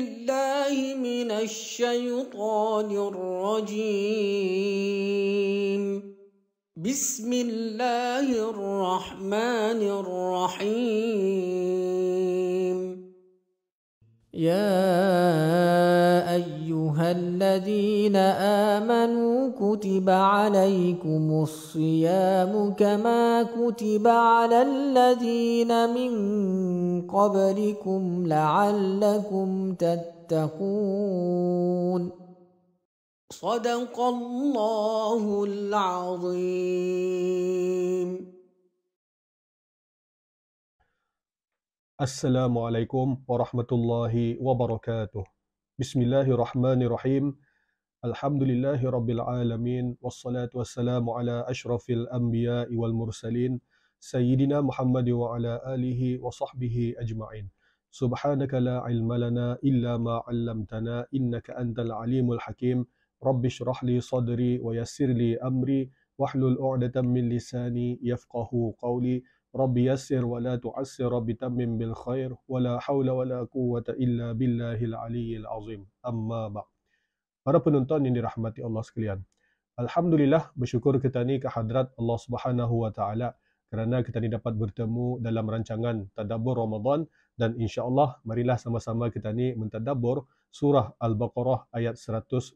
بالله من الشيطان الرجيم. بسم الله الرحمن الرحيم. يا أيها الذين آمنوا كتب عليكم الصيام كما كتب على الذين من قبلكم لعلكم تتقون. صدق الله العظيم. Assalamualaikum warahmatullahi wabarakatuh. Bismillahirrahmanirrahim. Alhamdulillahi rabbil alamin. Wassalatu wassalamu ala ashrafil anbiya'i wal mursalin. Sayyidina Muhammad wa ala alihi wa sahbihi ajma'in. Subhanaka la ilma lana illa ma 'allamtana innaka antal alimul hakim. Rabbi shrah li sadri wa yassir li amri wahlul 'uqdatam min lisani yafqahu qawli. Rabbi yassir wa la tu'assir Rabbi tammim bil khair wa la hawla wa la quwwata illa billahil aliyyil azim. Amma ba'. Para penonton yang dirahmati Allah sekalian, alhamdulillah, bersyukur kita ni ke hadrat Allah Subhanahu wa taala kerana kita ni dapat bertemu dalam rancangan tadabbur Ramadan, dan insya-Allah marilah sama-sama kita ni mentadabbur surah Al-Baqarah ayat 183.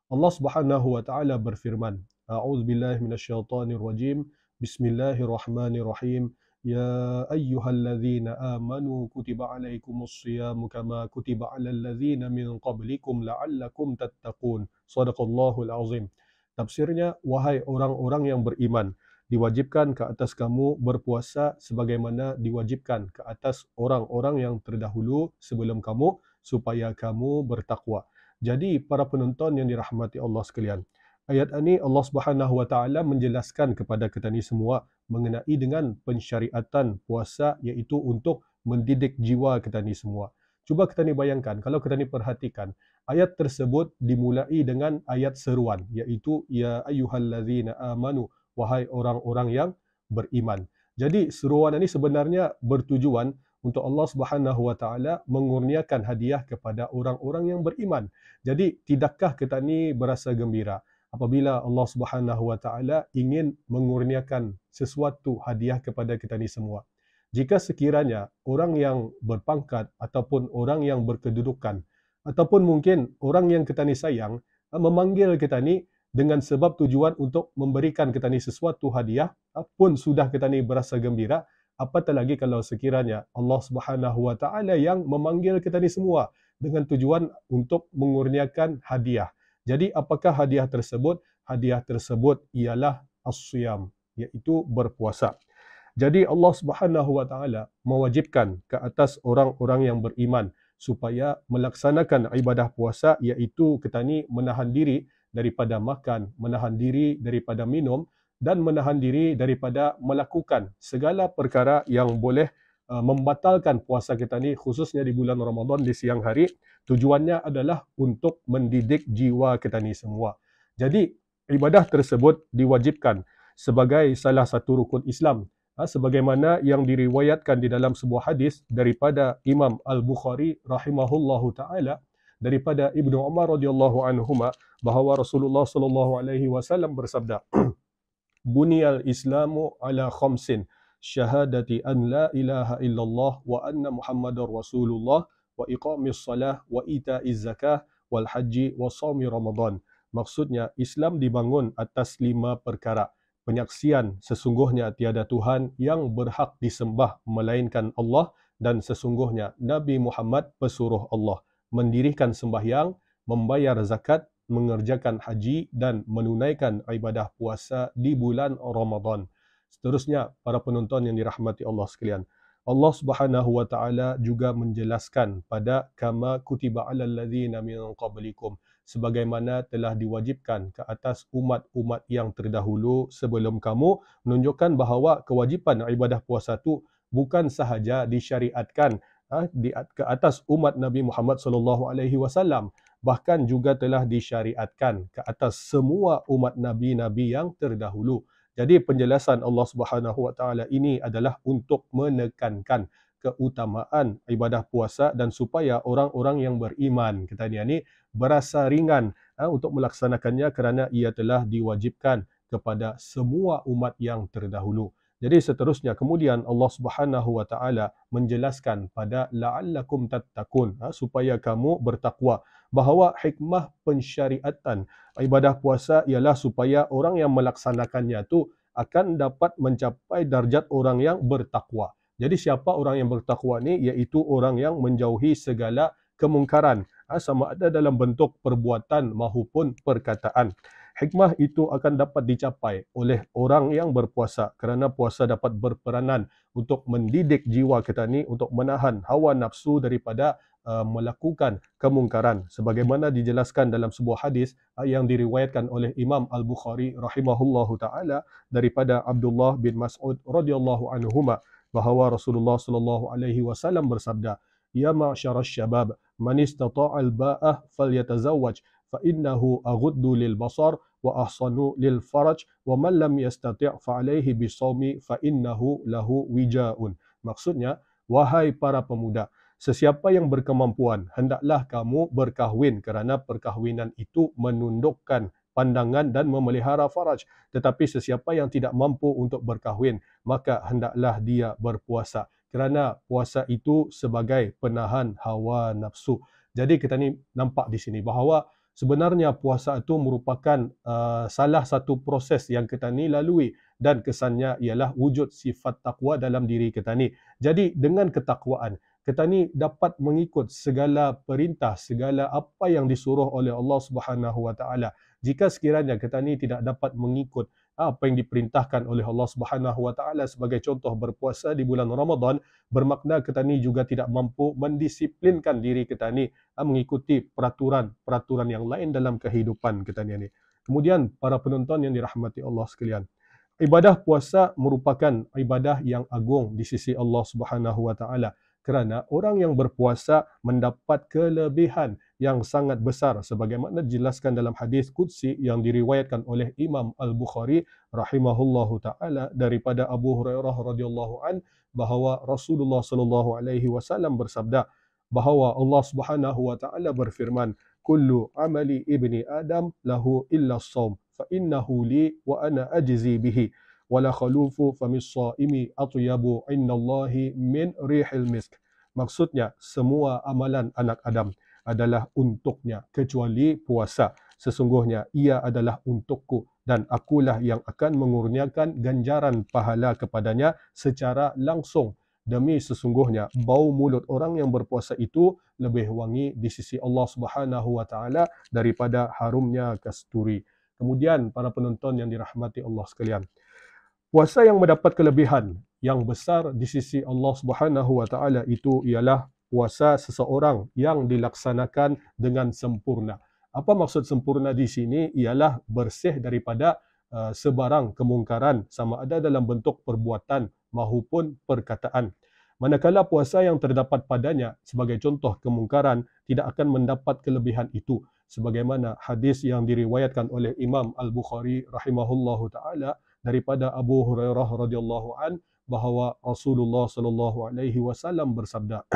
Allah Subhanahu wa taala berfirman, a'udzubillahi minasyaitonir rajim. Bismillahirrahmanirrahim. Ya ayyuhalladzina amanu kutiba alaikumus siyamu kama kutiba alal ladzina min qablikum la'allakum tattaqun. Shadaqallahul azim. Tafsirnya, wahai orang-orang yang beriman, diwajibkan ke atas kamu berpuasa sebagaimana diwajibkan ke atas orang-orang yang terdahulu sebelum kamu supaya kamu bertakwa. Jadi para penonton yang dirahmati Allah sekalian, ayat ini Allah Subhanahu wa taala menjelaskan kepada kita ni semua mengenai dengan pensyariatan puasa, iaitu untuk mendidik jiwa kita ni semua. Cuba kita ni bayangkan, kalau kita ni perhatikan, ayat tersebut dimulai dengan ayat seruan, iaitu ya ayyuhallazina amanu, wahai orang-orang yang beriman. Jadi seruan ini sebenarnya bertujuan untuk Allah Subhanahu wa taala mengurniakan hadiah kepada orang-orang yang beriman. Jadi tidakkah kita ni berasa gembira apabila Allah Subhanahu wa taala ingin mengurniakan sesuatu hadiah kepada kita ni semua? Jika sekiranya orang yang berpangkat ataupun orang yang berkedudukan ataupun mungkin orang yang kita ni sayang memanggil kita ni dengan sebab tujuan untuk memberikan kita ni sesuatu hadiah, pun sudah kita ni berasa gembira, apatah lagi kalau sekiranya Allah Subhanahu wa taala yang memanggil kita ni semua dengan tujuan untuk mengurniakan hadiah. Jadi apakah hadiah tersebut? Hadiah tersebut ialah as-siyam, iaitu berpuasa. Jadi Allah Subhanahu wa taala mewajibkan ke atas orang-orang yang beriman supaya melaksanakan ibadah puasa, iaitu kita ni menahan diri daripada makan, menahan diri daripada minum, dan menahan diri daripada melakukan segala perkara yang boleh membatalkan puasa kita ni, khususnya di bulan Ramadan di siang hari. Tujuannya adalah untuk mendidik jiwa kita ni semua. Jadi ibadah tersebut diwajibkan sebagai salah satu rukun Islam, sebagaimana yang diriwayatkan di dalam sebuah hadis daripada Imam Al-Bukhari rahimahullahu taala, daripada Ibnu Umar radhiyallahu anhuma, bahawa Rasulullah sallallahu alaihi wasallam bersabda, Buniyal Islamu ala khamsin, syahadati an la ilaha illallah wa anna Muhammadar Rasulullah wa iqamis salah wa ita'iz zakah wal haji wa shaumi Ramadan. Maksudnya, Islam dibangun atas 5 perkara. Penyaksian sesungguhnya tiada Tuhan yang berhak disembah melainkan Allah, dan sesungguhnya Nabi Muhammad pesuruh Allah. Mendirikan sembahyang, membayar zakat, mengerjakan haji, dan menunaikan ibadah puasa di bulan Ramadan. Seterusnya, para penonton yang dirahmati Allah sekalian, Allah Subhanahu wa taala juga menjelaskan pada kama kutiba alal ladzina min qablikum, sebagaimana telah diwajibkan ke atas umat-umat yang terdahulu sebelum kamu, menunjukkan bahawa kewajipan ibadah puasa itu bukan sahaja disyariatkan ke atas umat Nabi Muhammad sallallahu alaihi wasallam, bahkan juga telah disyariatkan ke atas semua umat nabi-nabi yang terdahulu. Jadi penjelasan Allah Subhanahu wa taala ini adalah untuk menekankan keutamaan ibadah puasa dan supaya orang-orang yang beriman katanya ni berasa ringan untuk melaksanakannya kerana ia telah diwajibkan kepada semua umat yang terdahulu. Jadi seterusnya kemudian Allah Subhanahu wa taala menjelaskan pada la'allakum tattaqun, supaya kamu bertakwa, bahawa hikmah pensyariatan ibadah puasa ialah supaya orang yang melaksanakannya tu akan dapat mencapai darjat orang yang bertakwa. Jadi siapa orang yang bertakwa ni, iaitu orang yang menjauhi segala kemungkaran, sama ada dalam bentuk perbuatan maupun perkataan. Hikmah itu akan dapat dicapai oleh orang yang berpuasa kerana puasa dapat berperanan untuk mendidik jiwa kita ni untuk menahan hawa nafsu daripada melakukan kemungkaran, sebagaimana dijelaskan dalam sebuah hadis yang diriwayatkan oleh Imam Al-Bukhari rahimahullahu taala daripada Abdullah bin Mas'ud radhiyallahu anhuma, bahawa Rasulullah sallallahu alaihi wasallam bersabda, "Ya ma'syarasy syabab, man istata'al ba'ah falyatazawwaj fa innahu aghuddu lil basar wa ahsanu lil faraj wa man lam yastati' fa alaihi bisawmi fa innahu lahu wijaun." Maksudnya, wahai para pemuda, sesiapa yang berkemampuan hendaklah kamu berkahwin kerana perkahwinan itu menundukkan pandangan dan memelihara faraj. Tetapi sesiapa yang tidak mampu untuk berkahwin, maka hendaklah dia berpuasa kerana puasa itu sebagai penahan hawa nafsu. Jadi kita ni nampak di sini bahawa sebenarnya puasa itu merupakan salah satu proses yang kita ni lalui dan kesannya ialah wujud sifat takwa dalam diri kita ni. Jadi dengan ketakwaan kita ni dapat mengikut segala perintah, segala apa yang disuruh oleh Allah Subhanahu wa taala. Jika sekiranya kita ni tidak dapat mengikut apa yang diperintahkan oleh Allah Subhanahu wa taala, sebagai contoh berpuasa di bulan Ramadan, bermakna kita ni juga tidak mampu mendisiplinkan diri kita ni mengikuti peraturan yang lain dalam kehidupan kita ni. Kemudian para penonton yang dirahmati Allah sekalian, ibadah puasa merupakan ibadah yang agung di sisi Allah Subhanahu wa taala kerana orang yang berpuasa mendapat kelebihan yang sangat besar, sebagaimana dijelaskan dalam hadis qudsi yang diriwayatkan oleh Imam Al-Bukhari rahimahullahu taala daripada Abu Hurairah radhiyallahu an, bahawa Rasulullah sallallahu alaihi wasallam bersabda bahawa Allah Subhanahu wa taala berfirman, "Kullu amali ibni Adam lahu illa as-shaum, fa innahu li wa ana ajzi bihi. Wala khalufu famis shaimi atyabu indallahi min rihil misk." Maksudnya, semua amalan anak Adam adalah untuknya kecuali puasa. Sesungguhnya ia adalah untukku dan akulah yang akan mengurniakan ganjaran pahala kepadanya secara langsung. Demi sesungguhnya bau mulut orang yang berpuasa itu lebih wangi di sisi Allah Subhanahu wa taala daripada harumnya kasturi. Kemudian para penonton yang dirahmati Allah sekalian, puasa yang mendapat kelebihan yang besar di sisi Allah Subhanahu wa taala itu ialah puasa seseorang yang dilaksanakan dengan sempurna. Apa maksud sempurna di sini? Ialah bersih daripada sebarang kemungkaran, sama ada dalam bentuk perbuatan maupun perkataan. Manakala puasa yang terdapat padanya sebagai contoh kemungkaran tidak akan mendapat kelebihan itu, sebagaimana hadis yang diriwayatkan oleh Imam Al-Bukhari rahimahullahu taala daripada Abu Hurairah radhiyallahu an, bahawa Rasulullah sallallahu alaihi wasallam bersabda,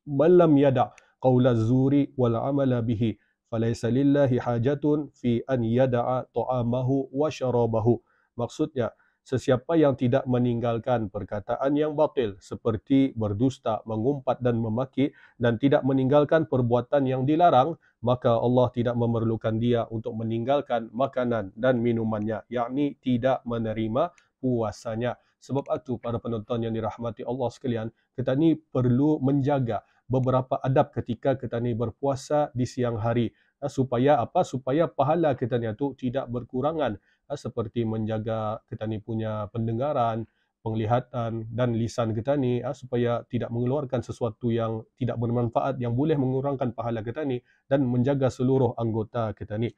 "Man lam yada' qaula zuri wal amala bihi, falaysa lillahi hajatun fi an yada'a ta'amahu wa syarabahu." Maksudnya, sesiapa yang tidak meninggalkan perkataan yang batil seperti berdusta, mengumpat dan memaki, dan tidak meninggalkan perbuatan yang dilarang, maka Allah tidak memerlukan dia untuk meninggalkan makanan dan minumannya, yakni tidak menerima puasanya. Sebab itu para penonton yang dirahmati Allah sekalian, kita ni perlu menjaga beberapa adab ketika kita ni berpuasa di siang hari, supaya apa? Supaya pahala kita ni tu tidak berkurangan, seperti menjaga kita ni punya pendengaran, penglihatan dan lisan kita ni, supaya tidak mengeluarkan sesuatu yang tidak bermanfaat yang boleh mengurangkan pahala kita ni, dan menjaga seluruh anggota kita ni.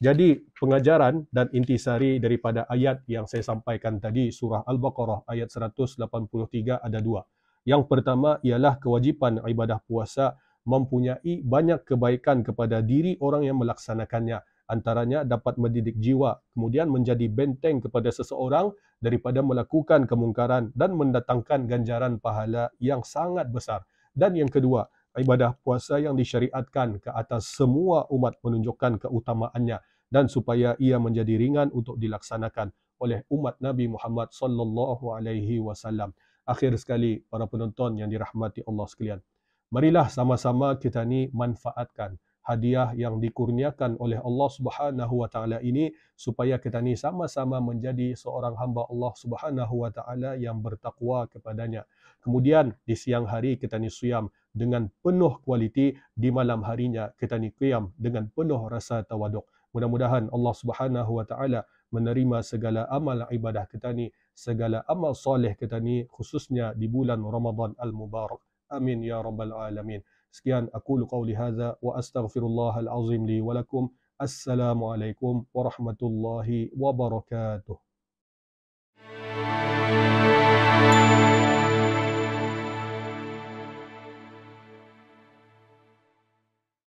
Jadi pengajaran dan intisari daripada ayat yang saya sampaikan tadi, surah Al-Baqarah ayat 183 ada dua. Yang pertama ialah kewajipan ibadah puasa mempunyai banyak kebaikan kepada diri orang yang melaksanakannya. Antaranya dapat mendidik jiwa, kemudian menjadi benteng kepada seseorang daripada melakukan kemungkaran dan mendatangkan ganjaran pahala yang sangat besar. Dan yang kedua, ibadah puasa yang disyariatkan ke atas semua umat menunjukkan keutamaannya dan supaya ia menjadi ringan untuk dilaksanakan oleh umat Nabi Muhammad sallallahu alaihi wasallam. Akhir sekali, para penonton yang dirahmati Allah sekalian, marilah sama-sama kita ni manfaatkan hadiah yang dikurniakan oleh Allah Subhanahu wa taala ini supaya kita ni sama-sama menjadi seorang hamba Allah Subhanahu wa taala yang bertakwa kepadanya. Kemudian di siang hari kita ni siyam dengan penuh kualiti, di malam harinya kita ni qiyam dengan penuh rasa tawaduk. Mudah-mudahan Allah Subhanahu wa taala menerima segala amal ibadah kita ni, segala amal soleh kita ni, khususnya di bulan Ramadan al-Mubarak. Amin ya rabbal alamin. Sekian aqulu qawli hadza wa astaghfirullahal azim li wa lakum. Assalamualaikum warahmatullahi wabarakatuh.